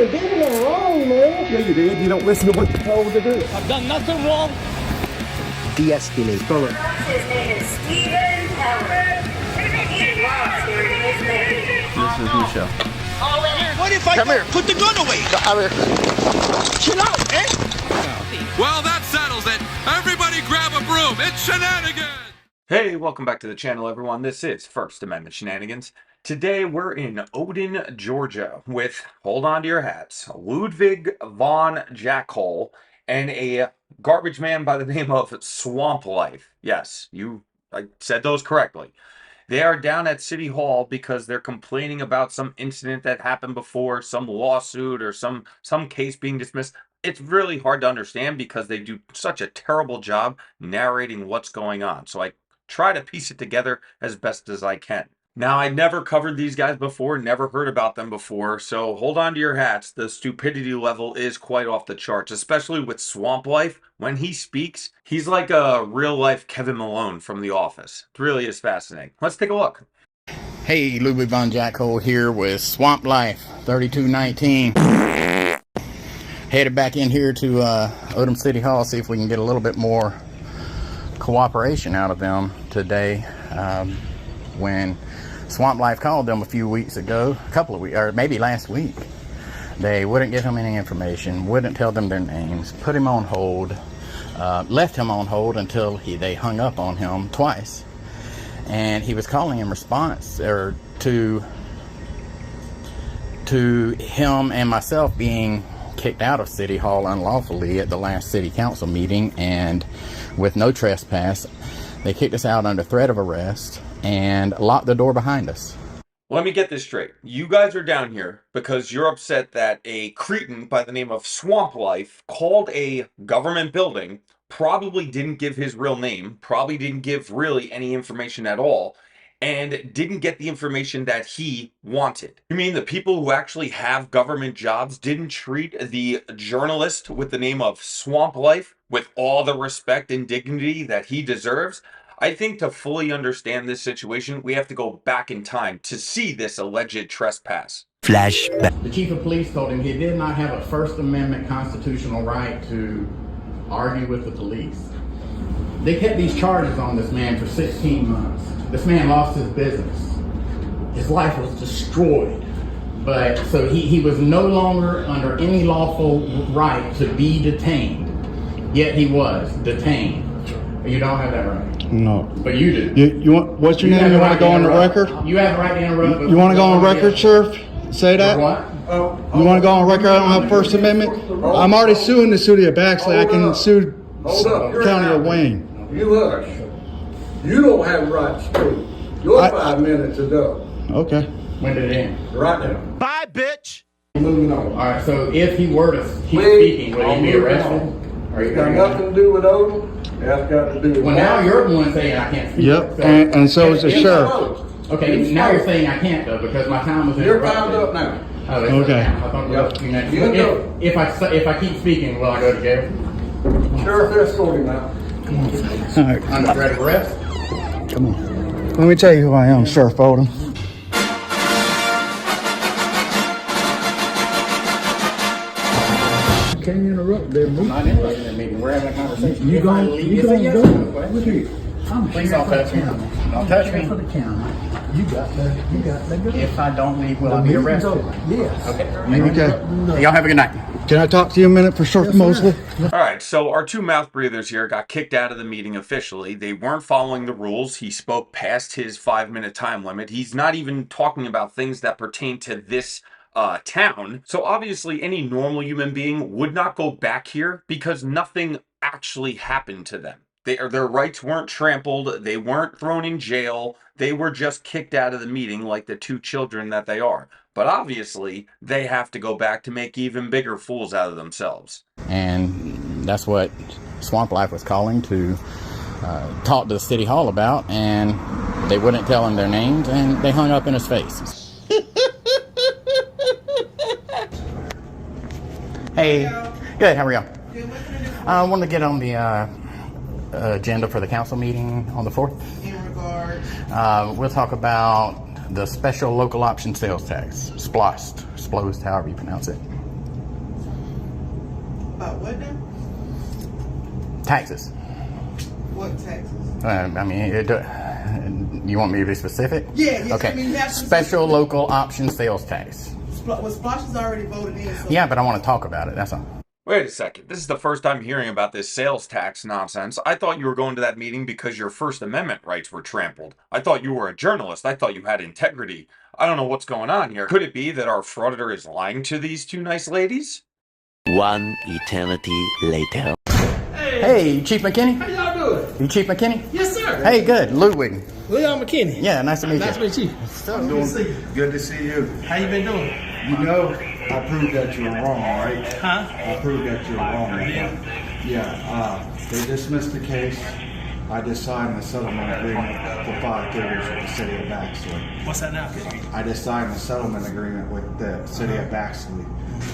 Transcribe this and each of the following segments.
didn't do nothing wrong, man. Yeah, you did. You don't listen to what you're told to do. I've done nothing wrong. De-escalate. Spell it. His name is Stephen Howard. He loves hearing his name. This is Michelle. What if I put the gun away? Come here. Chill out, eh? Well, that settles it. Everybody grab a broom. It's shenanigans. Hey, welcome back to the channel, everyone. This is First Amendment Shenanigans. Today, we're in Odum, Georgia with, hold on to your hats, Ludwig von Jackhole and a garbage man by the name of Swamp Life. Yes, I said those correctly. They are down at City Hall because they're complaining about some incident that happened before, some lawsuit or some case being dismissed. It's really hard to understand because they do such a terrible job narrating what's going on. So I try to piece it together as best as I can. Now, I never covered these guys before, never heard about them before, so hold on to your hats. The stupidity level is quite off the charts, especially with Swamp Life. When he speaks, he's like a real-life Kevin Malone from The Office. It really is fascinating. Let's take a look. Hey, Ludwig von Jackhole here with Swamp Life 3219. Headed back in here to Odum City Hall, see if we can get a little bit more cooperation out of them today. When Swamp Life called them a few weeks ago, a couple of weeks, or maybe last week, they wouldn't give him any information, wouldn't tell them their names, put him on hold, left him on hold until they hung up on him twice. And he was calling in response to him and myself being kicked out of City Hall unlawfully at the last City Council meeting, and with no trespass. They kicked us out under threat of arrest and locked the door behind us. Let me get this straight. You guys are down here because you're upset that a cretin by the name of Swamp Life called a government building, probably didn't give his real name, probably didn't give really any information at all, and didn't get the information that he wanted. You mean the people who actually have government jobs didn't treat the journalist with the name of Swamp Life with all the respect and dignity that he deserves? I think to fully understand this situation, we have to go back in time to see this alleged trespass. Flashback. The chief of police told him he did not have a First Amendment constitutional right to argue with the police. They kept these charges on this man for 16 months. This man lost his business. His life was destroyed. But so he was no longer under any lawful right to be detained. Yet he was detained. You don't have that right. No. But you do. You want? What's your name? You want to go on the record? You have the right to interrupt. You want to go on record, Sheriff? Say that? What? You want to go on record? I don't have First Amendment. I'm already suing the city of Baxley. I can sue County of Wayne. You hush. You don't have the right to speak. Your 5 minutes ago. Okay. When did it end? Right now. Bye, bitch. Moving on. All right. So if he were to keep speaking, would he be arrested? It's got nothing to do with Odum. That's got to do with. Well, now you're the one saying I can't speak. Yep. And so is the sheriff. Okay. Now you're saying I can't though because my time was Your interrupted. time's up now. Oh, it's Okay. I thought we were up to you next. If I keep speaking, will I go to jail? Sheriff, escort him out. All right. Under threat of arrest? Come on. Let me tell you who I am, Sheriff Odum. Can't interrupt their meeting. I'm not interrupting that meeting. We're having a conversation. You gonna go? Look here. Please don't touch me. Don't touch me. For the camera. You got that go. If I don't leave, will I be arrested? Yes. Okay. Okay. Y'all have a good night. Can I talk to you a minute for Sheriff Mosley? All right, so our two mouth breathers here got kicked out of the meeting officially. They weren't following the rules. He spoke past his 5-minute time limit. He's not even talking about things that pertain to this town. So obviously any normal human being would not go back here because nothing actually happened to them. Their rights weren't trampled. They weren't thrown in jail. They were just kicked out of the meeting like the two children that they are. But obviously, they have to go back to make even bigger fools out of themselves. And that's what Swamp Life was calling to talk to the City Hall about, and they wouldn't tell him their names, and they hung up in his face. Hey, good, how are y'all? I want to get on the agenda for the council meeting on the 4th. In regards, we'll talk about the special local option sales tax, SPLOST, however you pronounce it. What now? Taxes. What taxes? I mean, you want me to be specific? Yeah. Okay. I mean, you have to be Special local option sales tax. Splash is already voted in. So. Yeah, but I want to talk about it. That's all. Wait a second. This is the first time hearing about this sales tax nonsense. I thought you were going to that meeting because your First Amendment rights were trampled. I thought you were a journalist. I thought you had integrity. I don't know what's going on here. Could it be that our frauditor is lying to these two nice ladies? One eternity later. Hey, Chief McKinney. How y'all doing? You Chief McKinney? Yes, sir. Hey, good. Ludwig. Leon McKinney. Yeah, nice to meet you. Nice to meet you. I'm doing good to see you. How you been doing? You know, I proved that you were wrong, right? Huh? I proved that you were wrong. Yeah. They dismissed the case. I just signed a settlement agreement for 5 figures with the city of Baxley. What's that now? I just signed a settlement agreement with the city of Baxley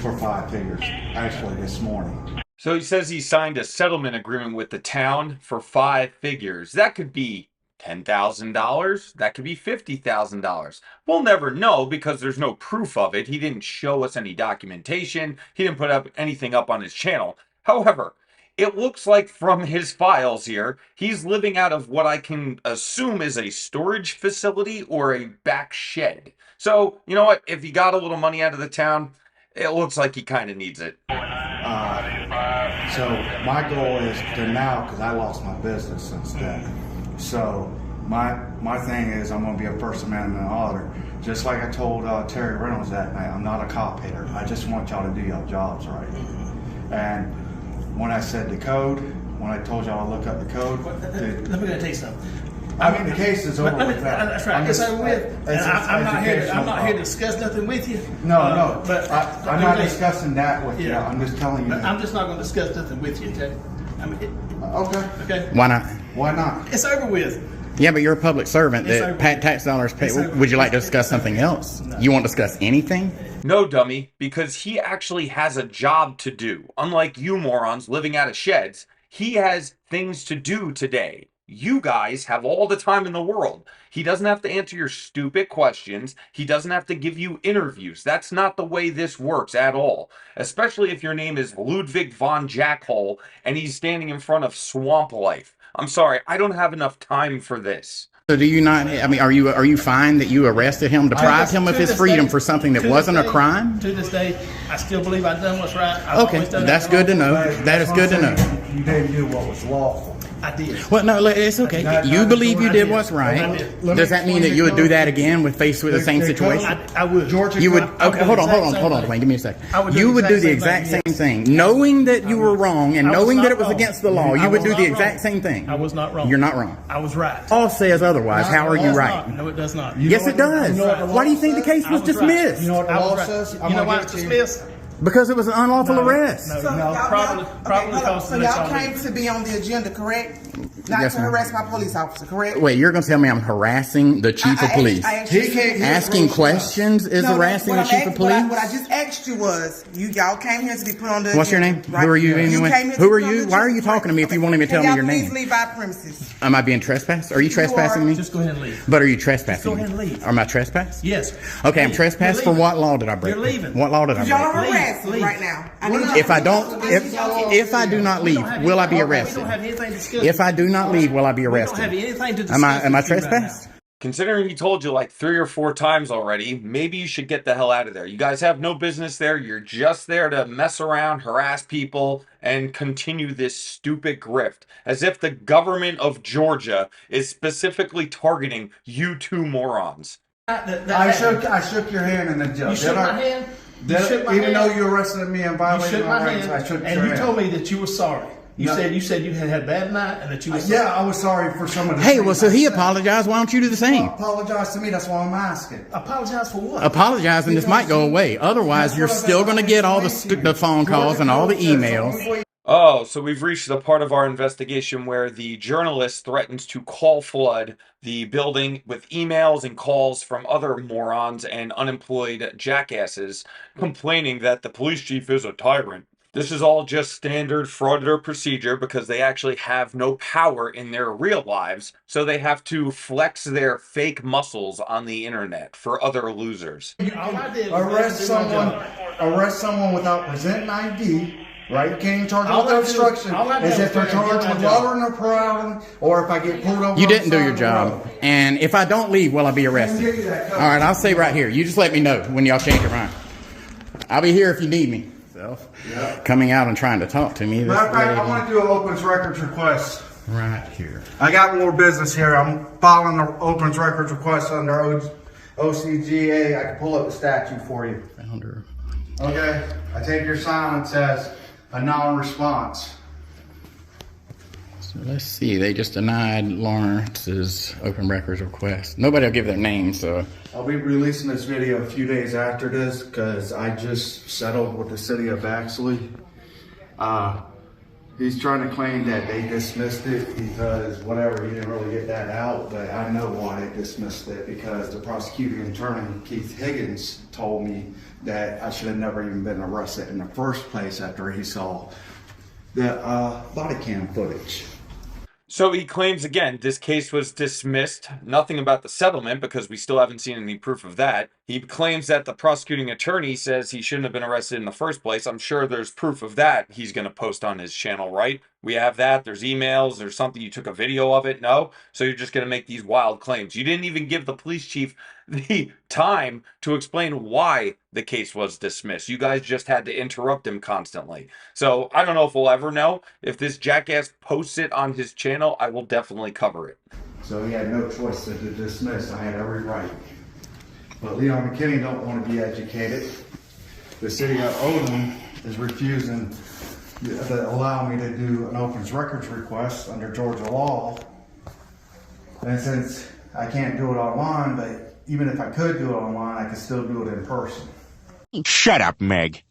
for 5 figures, actually this morning. So he says he signed a settlement agreement with the town for 5 figures. That could be $10,000. That could be $50,000. We'll never know because there's no proof of it. He didn't show us any documentation. He didn't put up anything up on his channel. However, it looks like from his files here, he's living out of what I can assume is a storage facility or a back shed. So, you know what? If he got a little money out of the town, it looks like he kind of needs it. So my goal is to now, because I lost my business since then. So my thing is I'm going to be a First Amendment auditor. Just like I told Terry Reynolds that night, I'm not a cop hater. I just want y'all to do your jobs right. And when I said the code, when I told y'all to look up the code, Let me tell you something. I mean, the case is over with that. That's right. It's over with. And I'm not here to discuss nothing with you. No. But I'm not discussing that with you. I'm just telling you. I'm just not going to discuss nothing with you, okay? I mean, Okay. Why not? Why not? it's over with. Yeah, but you're a public servant It's that over. tax dollars pay. It's over. Would you like to discuss something else? No. You won't discuss anything? No, dummy, because he actually has a job to do. Unlike you morons living out of sheds, he has things to do today. You guys have all the time in the world. He doesn't have to answer your stupid questions. He doesn't have to give you interviews. That's not the way this works at all. Especially if your name is Ludwig von Jackhole and he's standing in front of Swamp Life. I'm sorry, I don't have enough time for this. So do you not? I mean, are you fine that you arrested him, deprived him of his freedom for something that wasn't a crime? To this day, I still believe I've done what's right. Okay, that's good to know. That is good to know. You didn't do what was lawful. I did. Well, no, it's okay. You believe you did what's right. Does that mean that you would do that again with faced with the same situation? I would. Georgia, You would. Okay, hold on, Dwayne. Give me a second. You would do the exact same thing, knowing that you were wrong and knowing that it was against the law. You would do the exact same thing. I was not wrong. You're not wrong. I was right. All says otherwise. How are you right? No, it does not. Yes, it does. Why do you think the case was dismissed? You know what the law says? You know why it's dismissed? Because it was an unlawful arrest. No, Y'all because so y'all came to be on the agenda, correct? Not Yes, to ma'am. harass my police officer, correct? Wait, you're going to tell me I'm harassing the chief of police? Asking questions is harassing the chief of police? What I just asked you was, y'all came here to be put on the What's your agenda, name? right? Who are you anyway? came here to Who are be on you? the Why are you agenda. talking to me if you won't even tell me Can your y'all name? please leave our premises? Am I being trespassed? Are you trespassing me? Just go ahead and leave. But are you trespassing Go me? ahead and leave. Am I trespassed? Yes. Okay, I'm Leave. trespassed You're for what leaving. law did I break? You're leaving. What law did I Y'all break? are harassing Leave. right now. If I don't, if I do not leave, will I be We arrested? don't have anything to discuss. If I do not leave, will I be We don't have arrested? anything to discuss. Am I with you right trespassed? now. Considering he told you like 3 or 4 times already, maybe you should get the hell out of there. You guys have no business there. You're just there to mess around, harass people, and continue this stupid grift. As if the government of Georgia is specifically targeting you two morons. I shook your hand in the judge. You shook my hand. Even though you arrested me and You violated shook my my rights, hand, I shook your and hand. you told me that you were sorry. You No. said you had a bad night and that you were sorry. Yeah, I was sorry for some of the Hey, things well, so I he said. apologized. Why don't you do the same? Apologize to me. That's why I'm asking. Apologize for what? Apologize and this might go away. Otherwise, you're still going to get all the phone calls and all the emails. Oh, so we've reached the part of our investigation where the journalist threatens to call flood the building with emails and calls from other morons and unemployed jackasses complaining that the police chief is a tyrant. This is all just standard frauditor procedure because they actually have no power in their real lives, so they have to flex their fake muscles on the internet for other losers. All I did was Arrest do my job. someone without presenting ID Right? You can't even charge them All with I do is- obstruction. all I do As is if they're do my charged with job. lowering their crowd, or if I get pulled over. You on the didn't do side your of the road. job. And if I don't leave, will I be arrested? give you that All right, I'll stay right here. You just let me know when y'all change your mind. I'll be here if you need me. So, coming out and trying to talk to me. Matter of fact, I want to do an opens records request. Right here. I got more business here. I'm filing an opens records request under OCGA. I can pull up the statute for you. Founder. Okay. I take your silence as a non-response. So let's see. They just denied Lawrence's open records request. Nobody will give their name, so. I'll be releasing this video a few days after this because I just settled with the city of Baxley. He's trying to claim that they dismissed it because whatever, he didn't really get that out, but I know why they dismissed it because the prosecuting attorney, Keith Higgins, told me that I should have never even been arrested in the first place after he saw the body cam footage. So he claims again, this case was dismissed. Nothing about the settlement because we still haven't seen any proof of that. He claims that the prosecuting attorney says he shouldn't have been arrested in the first place. I'm sure there's proof of that he's going to post on his channel, right? We have that. There's emails. There's something. You took a video of it. No? So you're just going to make these wild claims. You didn't even give the police chief the time to explain why the case was dismissed. You guys just had to interrupt him constantly. So I don't know if we'll ever know. If this jackass posts it on his channel, I will definitely cover it. So he had no choice to dismiss. I had every right. But Leon McKinney don't want to be educated. The city of Odum is refusing to allow me to do an opens records request under Georgia law. And since I can't do it online, but even if I could do it online, I could still do it in person. Shut up, Meg.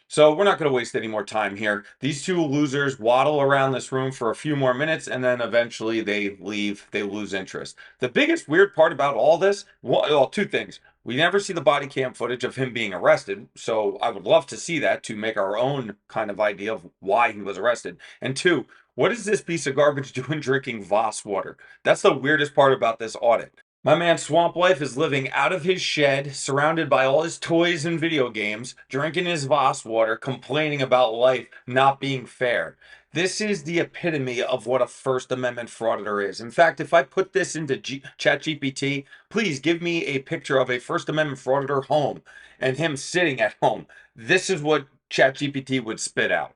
So we're not going to waste any more time here. These two losers waddle around this room for a few more minutes and then eventually they leave. They lose interest. The biggest weird part about all this, well, two things. We never see the body cam footage of him being arrested. So I would love to see that to make our own kind of idea of why he was arrested. And two, what is this piece of garbage doing drinking Voss water? That's the weirdest part about this audit. My man Swamp Life is living out of his shed, surrounded by all his toys and video games, drinking his Voss water, complaining about life not being fair. This is the epitome of what a First Amendment frauditor is. In fact, if I put this into ChatGPT, please give me a picture of a First Amendment frauditor home and him sitting at home. This is what ChatGPT would spit out.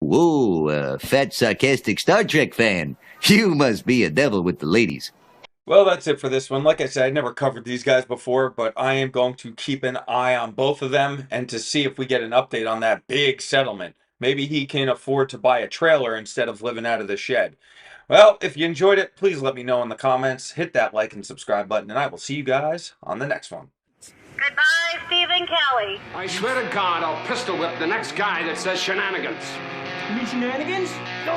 Whoa, fat sarcastic Star Trek fan. You must be a devil with the ladies. Well, that's it for this one. Like I said, I never covered these guys before, but I am going to keep an eye on both of them and to see if we get an update on that big settlement. Maybe he can afford to buy a trailer instead of living out of the shed. Well, if you enjoyed it, please let me know in the comments. Hit that like and subscribe button, and I will see you guys on the next one. Goodbye, Stephen Kelly. I swear to God, I'll pistol whip the next guy that says shenanigans. You mean shenanigans? No.